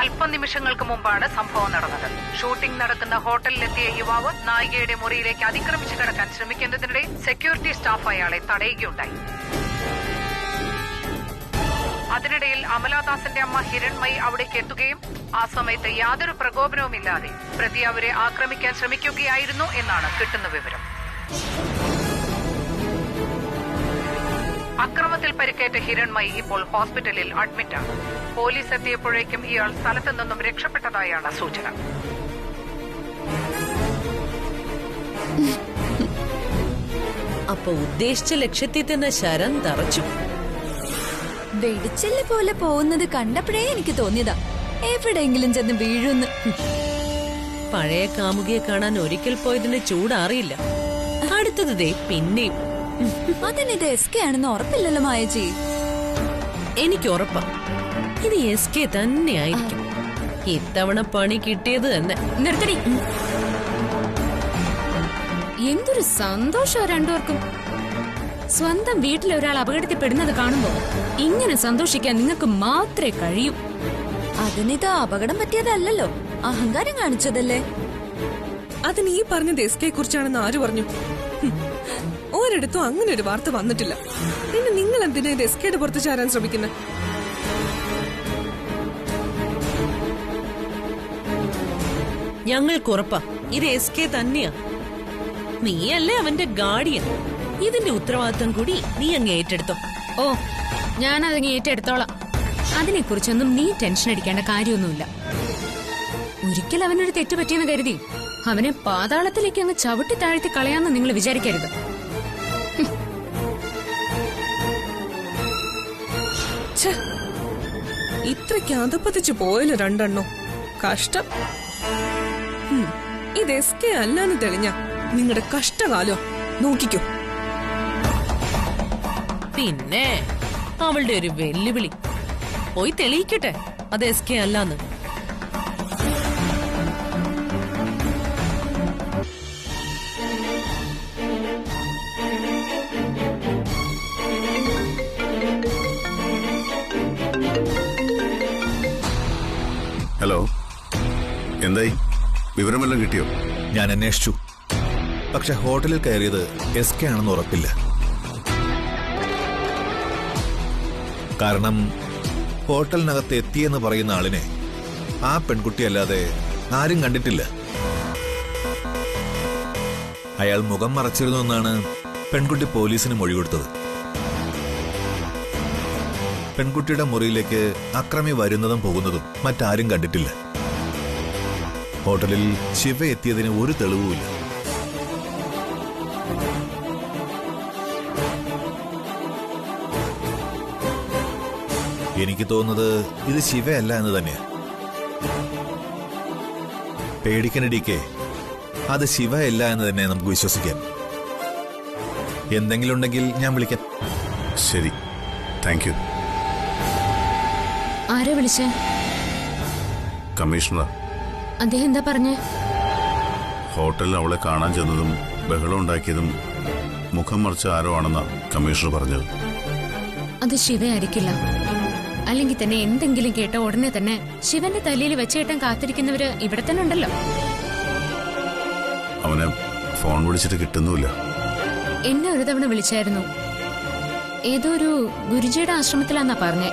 അല്പനിമിഷങ്ങൾക്ക് മുമ്പാണ് സംഭവം നടന്നത്. ഷൂട്ടിംഗ് നടക്കുന്ന ഹോട്ടലിലെത്തിയ യുവാവ് നായികയുടെ മുറിയിലേക്ക് അതിക്രമിച്ചു കടക്കാൻ ശ്രമിക്കുന്നതിനിടെ സെക്യൂരിറ്റി സ്റ്റാഫ് അയാളെ തടയുകയുണ്ടായി. അതിനിടയിൽ അമലാദാസിന്റെ അമ്മ ഹിരൺമയി അവിടേക്ക് എത്തുകയും ആ സമയത്ത് യാതൊരു പ്രകോപനവുമില്ലാതെ പ്രതി അവരെ ആക്രമിക്കാൻ ശ്രമിക്കുകയായിരുന്നു എന്നാണ് കിട്ടുന്ന വിവരം. അക്രമത്തിൽ പരിക്കേറ്റ ഹിരൺമയി ഇപ്പോൾ ഹോസ്പിറ്റലിൽ അഡ്മിറ്റാണ്. പോലീസ് എത്തിയപ്പോഴേക്കും ഇയാൾ സ്ഥലത്തു നിന്നും രക്ഷപ്പെട്ടതായാണ് സൂചന. അപ്പൊ ഉദ്ദേശിച്ച ലക്ഷ്യത്തിൽ തന്നെ ശരം തറച്ചു. വെടിച്ചെല്ല് പോലെ പോകുന്നത് കണ്ടപ്പോഴേ എനിക്ക് തോന്നിയതാ എവിടെയെങ്കിലും ചെന്ന് വീഴുന്ന്. പഴയ കാമുകിയെ കാണാൻ ഒരിക്കൽ പോയതിന്റെ ചൂടാറിയില്ല. അടുത്തത് ദേ പിന്നെയും. അതിനിത് SK ആണെന്ന് ഉറപ്പില്ലല്ലോ മായജി. എനിക്ക് ഉറപ്പാ ഇത് SK തന്നെ ആയിരിക്കും. ഇത്തവണ പണി കിട്ടിയത് തന്നെ. നിർത്തടി. എന്തൊരു സന്തോഷം രണ്ടുപേർക്കും. സ്വന്തം വീട്ടിലെ ഒരാൾ അപകടത്തിൽപ്പെടുന്നത് കാണുമ്പോ ഇങ്ങനെ സന്തോഷിക്കാൻ നിങ്ങൾക്ക് മാത്രമേ കഴിയൂ. അതിനിത് അപകടം പറ്റിയതല്ലോ, അഹങ്കാരം കാണിച്ചതല്ലേ. അതിന് ഈ പറഞ്ഞത് SK കുറിച്ചാണെന്ന് ആര് പറഞ്ഞു? ഒരിടത്തും അങ്ങനെ ഒരു വാർത്ത വന്നിട്ടില്ല. പിന്നെ നിങ്ങൾ എന്തിനാ ഇത് SKയുടെ പുറത്ത് ചാരാൻ ശ്രമിക്കുന്നത്? ഞങ്ങൾക്ക് ഉറപ്പാ ഇത് SK തന്നെയാ. നീയല്ലേ അവന്റെ ഗാർഡിയൻ. ഇതിന്റെ ഉത്തരവാദിത്വം കൂടി നീ അങ്ങ് ഏറ്റെടുത്തോ. ഓ, ഞാനതങ്ങ് ഏറ്റെടുത്തോളാം. അതിനെക്കുറിച്ചൊന്നും നീ ടെൻഷൻ അടിക്കേണ്ട കാര്യമൊന്നുമില്ല. ഒരിക്കൽ അവനൊരു തെറ്റ് പറ്റിയെന്ന് കരുതി അവനെ പാതാളത്തിലേക്ക് അങ്ങ് ചവിട്ടി താഴ്ത്തി കളയാന്ന് നിങ്ങൾ വിചാരിക്കരുത്. ഇത്രയ്ക്ക് അതപ്പതിച്ചു പോയല്ലോ രണ്ടെണ്ണോ. കഷ്ടം. ഇത് SK അല്ലാന്ന് തെളിഞ്ഞ നിങ്ങളുടെ കഷ്ടകാലോ നോക്കിക്കോ. പിന്നെ അവളുടെ ഒരു വെല്ലുവിളി പോയി തെളിയിക്കട്ടെ അത് SK അല്ലാന്ന്. ഹലോ, എന്തായി? വിവരമെല്ലാം കിട്ടിയോ? ഞാൻ അന്വേഷിച്ചു. പക്ഷെ ഹോട്ടലിൽ കയറിയത് SK ആണെന്ന് ഉറപ്പില്ല. കാരണം ഹോട്ടലിനകത്ത് എത്തിയെന്ന് പറയുന്ന ആളിനെ ആ പെൺകുട്ടിയല്ലാതെ ആരും കണ്ടിട്ടില്ല. അയാൾ മുഖം മറച്ചിരുന്നു എന്നാണ് പെൺകുട്ടി പോലീസിന് മൊഴി കൊടുത്തത്. പെൺകുട്ടിയുടെ മുറിയിലേക്ക് അക്രമി വരുന്നതും പോകുന്നതും മറ്റാരും കണ്ടിട്ടില്ല. ഹോട്ടലിൽ ശിവ എത്തിയതിന് ഒരു തെളിവുമില്ല. എനിക്ക് തോന്നുന്നത് ഇത് ശിവയല്ല എന്ന് തന്നെയാ. പേടിക്കണ DK, അത് ശിവയല്ല എന്ന് തന്നെ നമുക്ക് വിശ്വസിക്കാം. എന്തെങ്കിലും ഉണ്ടെങ്കിൽ ഞാൻ വിളിക്കാം. ശരി, താങ്ക് യു. ആരാ വിളിച്ചേ? കമ്മീഷണർ. അദ്ദേഹം എന്താ പറഞ്ഞേ? ഹോട്ടലിൽ അവളെ കാണാൻ ചെന്നതും ബഹളം ഉണ്ടാക്കിയതും മുഖം മറിച്ച ആരോ ആണെന്നാ കമ്മീഷണർ പറഞ്ഞത്. അത് ശിവയായിരിക്കില്ല. അല്ലെങ്കിൽ തന്നെ എന്തെങ്കിലും കേട്ട ഉടനെ തന്നെ ശിവന്റെ തലയിൽ വെച്ചേട്ടാൻ കാത്തിരിക്കുന്നവര് ഇവിടെ തന്നെ ഉണ്ടല്ലോ. അവനെ ഫോൺ വിളിച്ചിട്ട് കിട്ടുന്നുമില്ല. എന്നെ ഒരു തവണ വിളിച്ചായിരുന്നു. ഏതോ ഒരു ഗുരുജിയുടെ ആശ്രമത്തിലാന്നാ പറഞ്ഞേ.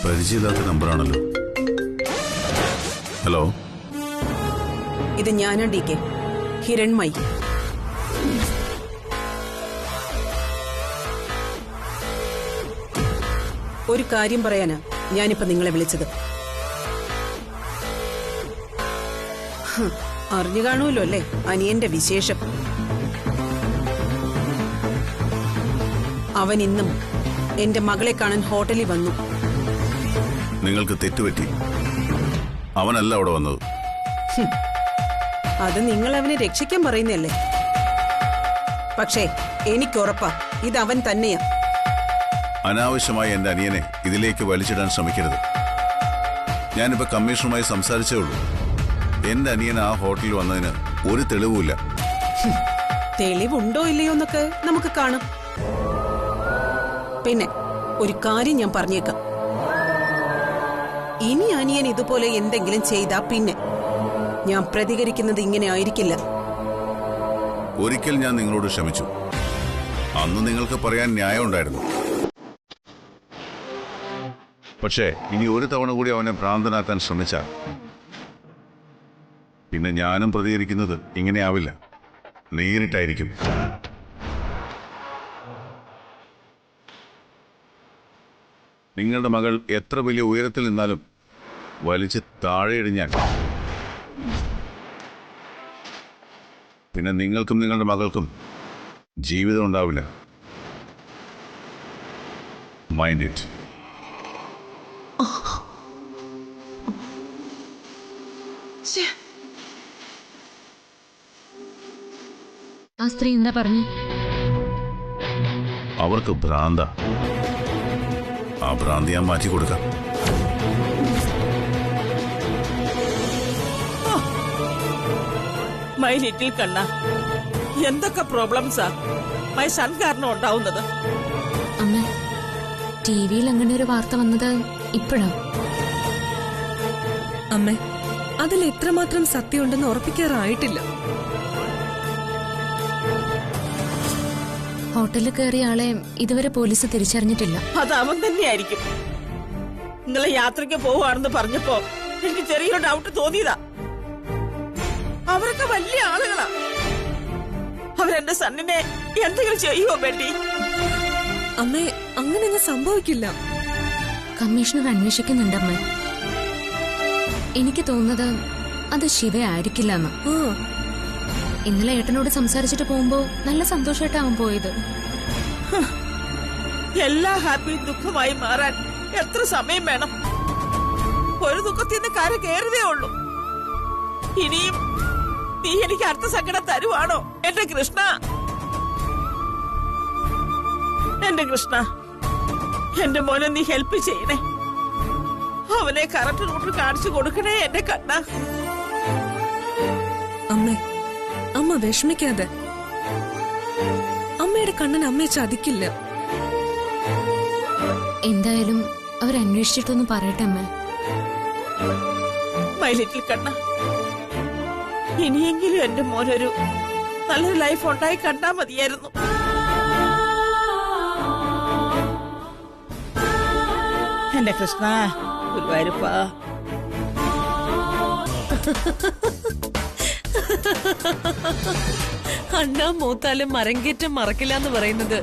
പരിചയമില്ലാത്ത നമ്പറാണല്ലോ. ഹലോ, ഇത് ഞാനാ DK, ഹിരൺമയി. ഒരു കാര്യം പറയാനാ ഞാനിപ്പോ നിങ്ങളെ വിളിച്ചത്. അറിഞ്ഞു കാണുമല്ലോ അല്ലേ അനിയന്റെ വിശേഷം. അവൻ ഇന്നും എന്റെ മകളെ കാണാൻ ഹോട്ടലിൽ വന്നു. നിങ്ങൾക്ക് തെറ്റുപറ്റി. അവനല്ല അവിടെ വന്നത്. അത് നിങ്ങൾ അവനെ രക്ഷിക്കാൻ പറയുന്നല്ലേ. പക്ഷേ എനിക്കുറപ്പാ ഇത് അവൻ തന്നെയാ. അനാവശ്യമായി എന്റെ അനിയനെ ഇതിലേക്ക് വലിച്ചിടാൻ ശ്രമിക്കരുത്. ഞാനിപ്പോ കമ്മീഷണറുമായി സംസാരിച്ചേ ഉള്ളൂ. എന്റെ അനിയൻ ആ ഹോട്ടലിൽ വന്നതിന് ഒരു തെളിവുമില്ല. തെളിവുണ്ടോ ഇല്ലയോ എന്നൊക്കെ നമുക്ക് കാണാം. പിന്നെ ഒരു കാര്യം ഞാൻ പറഞ്ഞേക്കാം, ഇനി അനിയൻ ഇതുപോലെ എന്തെങ്കിലും ചെയ്താ പിന്നെ ഞാൻ പ്രതികരിക്കുന്നത് ഇങ്ങനെ ആയിരിക്കില്ല. ഒരിക്കൽ ഞാൻ നിങ്ങളോട് ക്ഷമിച്ചു. അന്ന് നിങ്ങൾക്ക് പറയാൻ ന്യായമുണ്ടായിരുന്നു. പക്ഷേ ഇനി ഒരു തവണ കൂടി അവനെ ഭ്രാന്തനാക്കാൻ ശ്രമിച്ചാൽ പിന്നെ ഞാനും പ്രതികരിക്കുന്നത് ഇങ്ങനെയാവില്ല, നേരിട്ടായിരിക്കും. നിങ്ങളുടെ മകൾ എത്ര വലിയ ഉയരത്തിൽ നിന്നാലും വലിച്ച് താഴെ ഇടിഞ്ഞാൽ പിന്നെ നിങ്ങൾക്കും നിങ്ങളുടെ മകൾക്കും ജീവിതം ഉണ്ടാവില്ല. Mind it. ആ സ്ത്രീ എന്താ പറഞ്ഞു? അവർക്ക് ഭ്രാന്ത. ആ ഭ്രാന്തി ഞാൻ മാറ്റി കൊടുക്കാം. മൈ ലിറ്റിൽ കണ്ണ, എന്തൊക്കെ പ്രോബ്ലംസാ മൈ സൺ കാരണം ഉണ്ടാവുന്നത്. അമ്മ, ടിവിയിൽ അങ്ങനെ ഒരു വാർത്ത വന്നത് ഇപ്പോഴാ. അമ്മേ, അതിൽ എത്രമാത്രം സത്യമുണ്ടെന്ന് ഉറപ്പിക്കാറായിട്ടില്ല. ഹോട്ടലിൽ കയറിയ ആളെ ഇതുവരെ പോലീസ് തിരിച്ചറിഞ്ഞിട്ടില്ല. അത് അവൻ തന്നെയായിരിക്കും. നിങ്ങളെ യാത്രയ്ക്ക് പോവാണെന്ന് പറഞ്ഞപ്പോ എനിക്ക് ചെറിയൊരു ഡൗട്ട് തോന്നിയതാ. അവരൊക്കെ വലിയ ആളുകളാ. അവരെന്റെ സണ്ണിനെ എന്തെങ്കിലും ചെയ്യുമോ ബെറ്റി? അമ്മേ, അങ്ങനെയൊന്നും സംഭവിക്കില്ല. കമ്മീഷണർ അന്വേഷിക്കുന്നുണ്ടമ്മ. എനിക്ക് തോന്നുന്നത് അത് ശിവ ആയിരിക്കില്ല എന്ന്. ഇന്നലെ ഏട്ടനോട് സംസാരിച്ചിട്ട് പോകുമ്പോ നല്ല സന്തോഷമായിട്ടാവും പോയത്. എല്ലാ ഹാപ്പിയും ദുഃഖമായി മാറാൻ എത്ര സമയം വേണം? ഒരു ദുഃഖത്തിൽ നിന്ന് കര കയറുതേ ഉള്ളൂ. ഇനിയും നീ എനിക്ക് അർത്ഥ സങ്കടം തരുവാണോ എന്റെ കൃഷ്ണ? എന്റെ കൃഷ്ണ, എന്റെ മോനെ നീ ഹെൽപ്പ് ചെയ്യണേ. അവനെ കറക്റ്റ് റൂട്ടിൽ കാണിച്ചു കൊടുക്കണേ എന്റെ കണ്ണ. അമ്മേ, അമ്മ വിഷമിക്കാതെ. അമ്മയുടെ കണ്ണൻ അമ്മയെ ചതിക്കില്ല. എന്തായാലും അവരന്വേഷിച്ചിട്ടൊന്ന് പറയട്ടെ അമ്മ. മൈ ലിറ്റിൽ കണ്ണ, ഇനിയെങ്കിലും എന്റെ മോനൊരു നല്ലൊരു ലൈഫ് ഉണ്ടായി കണ്ടാ മതിയായിരുന്നു. എന്റെ കൃഷ്ണ, ഗുരുവായൂരപ്പാ. അണ്ണാ മൂത്താലും മരങ്കേറ്റം മറക്കില്ല എന്ന് പറയുന്നത്